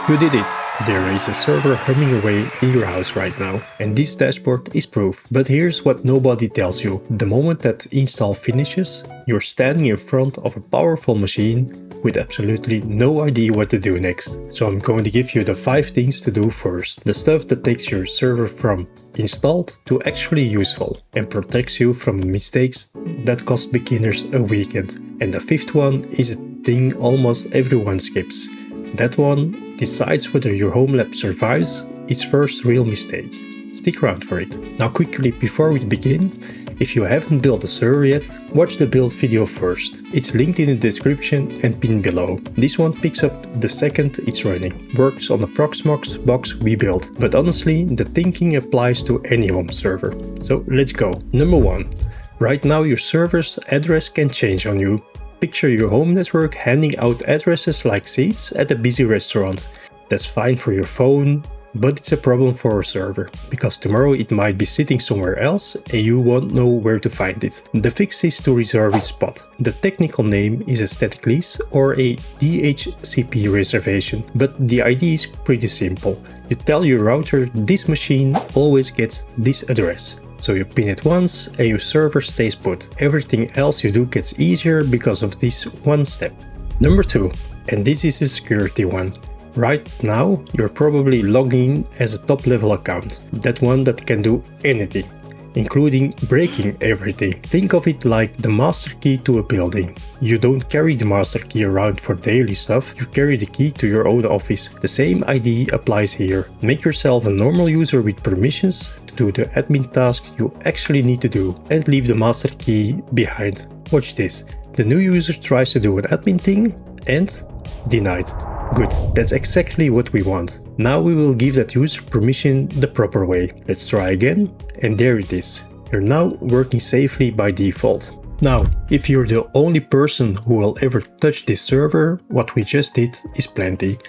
You did it! There is a server humming away in your house right now, and this dashboard is proof. But here's what nobody tells you. The moment that install finishes, you're standing in front of a powerful machine with absolutely no idea what to do next. So I'm going to give you the 5 things to do first. The stuff that takes your server from installed to actually useful and protects you from mistakes that cost beginners a weekend. And the 5th one is a thing almost everyone skips. That one decides whether your home lab survives its first real mistake. Stick around for it. Now quickly before we begin, if you haven't built a server yet, watch the build video first. It's linked in the description and pinned below. This one picks up the second it's running. Works on the Proxmox box we built. But honestly, the thinking applies to any home server. So let's go. Number 1. Right now your server's address can change on you. Picture your home network handing out addresses like seats at a busy restaurant. That's fine for your phone, but it's a problem for a server, because tomorrow it might be sitting somewhere else and you won't know where to find it. The fix is to reserve its spot. The technical name is a static lease or a DHCP reservation, but the idea is pretty simple. You tell your router this machine always gets this address. So you pin it once and your server stays put. Everything else you do gets easier because of this one step. Number 2, and this is a security one. Right now you're probably logging in as a top level account. That one that can do anything, including breaking everything. Think of it like the master key to a building. You don't carry the master key around for daily stuff, you carry the key to your own office. The same idea applies here. Make yourself a normal user with permissions to do the admin tasks you actually need to do and leave the master key behind. Watch this. The new user tries to do an admin thing and denied. Good, that's exactly what we want. Now we will give that user permission the proper way. Let's try again, and there it is. You're now working safely by default. Now, if you're the only person who will ever touch this server, what we just did is plenty.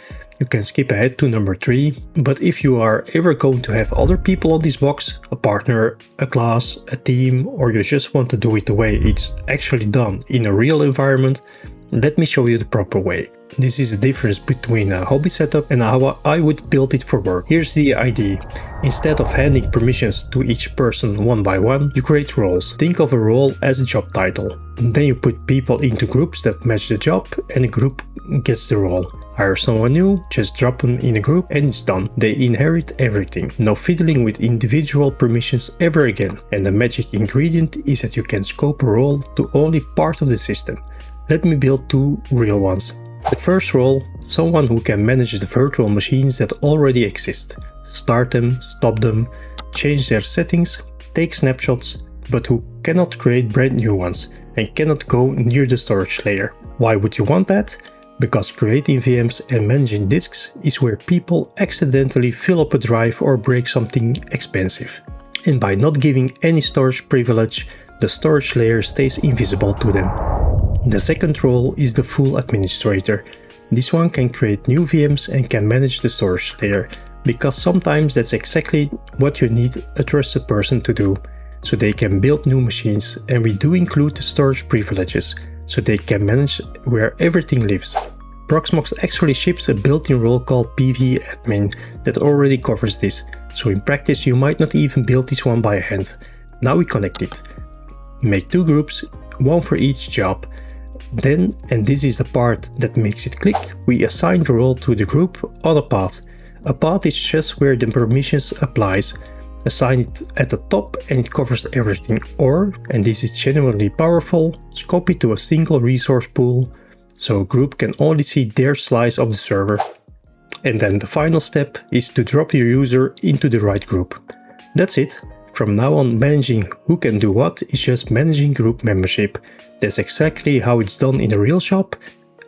You can skip ahead to number 3, but if you are ever going to have other people on this box, a partner, a class, a team, or you just want to do it the way it's actually done in a real environment, let me show you the proper way. This is the difference between a hobby setup and how I would build it for work. Here's the idea. Instead of handing permissions to each person one by one, you create roles. Think of a role as a job title. Then you put people into groups that match the job and a group gets the role. Hire someone new, just drop them in a group and it's done. They inherit everything. No fiddling with individual permissions ever again. And the magic ingredient is that you can scope a role to only part of the system. Let me build 2 real ones. The first role, someone who can manage the virtual machines that already exist. Start them, stop them, change their settings, take snapshots, but who cannot create brand new ones and cannot go near the storage layer. Why would you want that? Because creating VMs and managing disks is where people accidentally fill up a drive or break something expensive. And by not giving any storage privilege, the storage layer stays invisible to them. The second role is the full administrator. This one can create new VMs and can manage the storage layer, because sometimes that's exactly what you need a trusted person to do. So they can build new machines, and we do include the storage privileges, so they can manage where everything lives. Proxmox actually ships a built-in role called PV admin that already covers this, so in practice you might not even build this one by hand. Now we connect it. Make 2 groups, one for each job. Then, and this is the part that makes it click, we assign the role to the group on a path. A path is just where the permissions applies. Assign it at the top and it covers everything, or, and this is genuinely powerful, scope it to a single resource pool, so a group can only see their slice of the server. And then the final step is to drop your user into the right group. That's it. From now on, managing who can do what is just managing group membership. That's exactly how it's done in a real shop,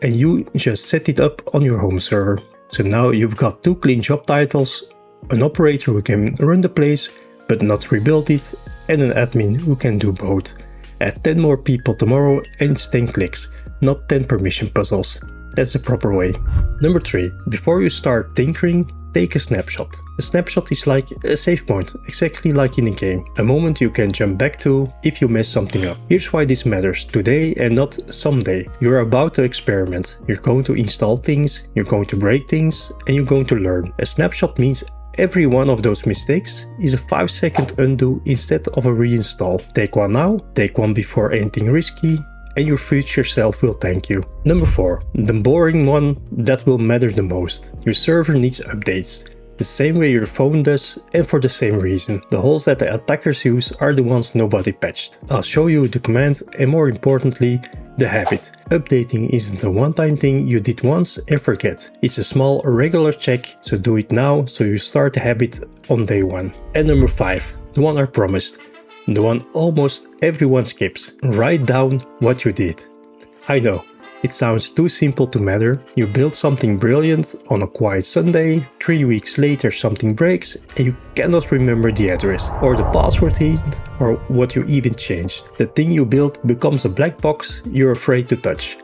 and you just set it up on your home server. So now you've got 2 clean job titles, an operator who can run the place but not rebuild it, and an admin who can do both. Add 10 more people tomorrow and it's 10 clicks, not 10 permission puzzles. That's the proper way. Number 3. Before you start tinkering, take a snapshot. A snapshot is like a save point, exactly like in a game. A moment you can jump back to if you mess something up. Here's why this matters today and not someday. You're about to experiment. You're going to install things, you're going to break things, and you're going to learn. A snapshot means every one of those mistakes is a 5-second undo instead of a reinstall. Take one now, take one before anything risky, and your future self will thank you. Number 4, the boring one that will matter the most. Your server needs updates. The same way your phone does, and for the same reason. The holes that the attackers use are the ones nobody patched. I'll show you the command and more importantly, the habit. Updating isn't a one-time thing you did once and forget. It's a small regular check, so do it now so you start the habit on day 1. And number 5, the one I promised. The one almost everyone skips. Write down what you did. I know, it sounds too simple to matter. You build something brilliant on a quiet Sunday, 3 weeks later something breaks and you cannot remember the address or the password hint or what you even changed. The thing you built becomes a black box you're afraid to touch.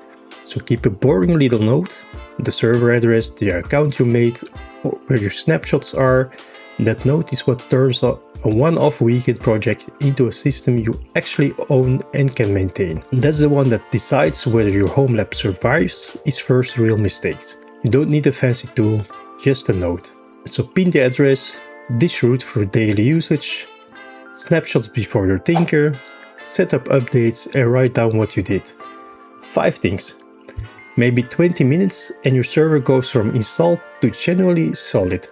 So keep a boring little note, the server address, the account you made, or where your snapshots are. That note is what turns a one-off weekend project into a system you actually own and can maintain. That's the one that decides whether your home lab survives its first real mistakes. You don't need a fancy tool, just a note. So pin the address, dish root for daily usage, snapshots before your tinker, set up updates and write down what you did. 5 things. Maybe 20 minutes and your server goes from installed to genuinely solid.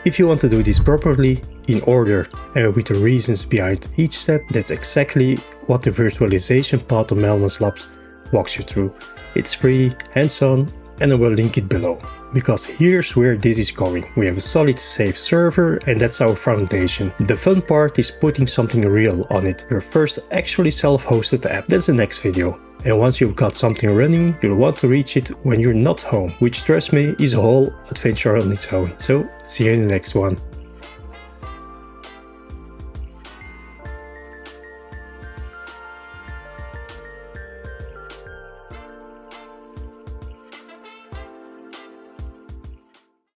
If you want to do this properly, in order and with the reasons behind each step, that's exactly what the virtualization part of Mylemans Labs walks you through. It's free, hands-on, and I will link it below. Because here's where this is going. We have a solid safe server and that's our foundation. The fun part is putting something real on it. Your first actually self-hosted app. That's the next video. And once you've got something running, you'll want to reach it when you're not home, which trust me is a whole adventure on its own. So see you in the next one.